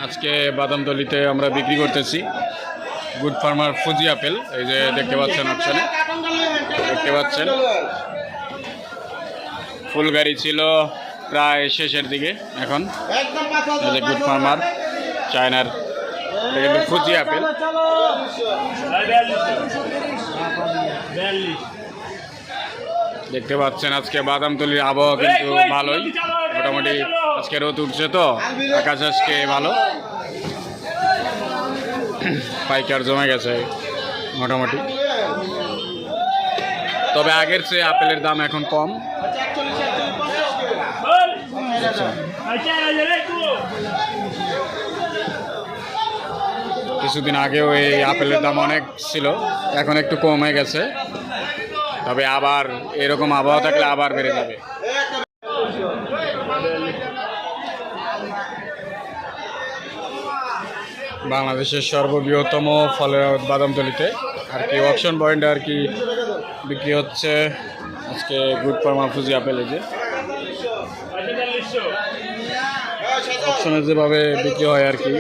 আজকে বাদামতলিতে আমরা বিক্রি করতেছি গুড ফার্মার ফুজি আপেল। এই যে দেখতে পাচ্ছেন অপশনে, দেখতে পাচ্ছেন ফুল গাড়ি ছিল প্রায় শেষের দিকে। এখন এই যে গুড ফার্মার চায়নার কিন্তু ফুজি আপেল। দেখতে পাচ্ছেন আজকে বাদামতলির আবহাওয়া কিন্তু ভালোই, মোটামুটি আজকে রোদ উঠছে তো আকাশ আজকে ভালো, পাইকার জমে গেছে মোটামুটি। তবে আগের চেয়ে আপেলের দাম এখন কম। কিছুদিন আগেও এই আপেলের দাম অনেক ছিল, এখন একটু কমে গেছে। তবে আবার এরকম আবহাওয়া থাকলে আবার বেড়ে যাবে। বাংলাদেশের সর্ববৃহত্তম ফলের বাদামতলিতে আর কি অপশন পয়েন্টে আর কি বিক্রি হচ্ছে আজকে গুড ফার্মার ফুজি আপেল। যে অপশনে যেভাবে বিক্রি হয় আর কি,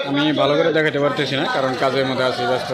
আমি ভালো করে দেখাতে পারতেছি না কারণ কাজের মধ্যে আছি, ব্যস্ত।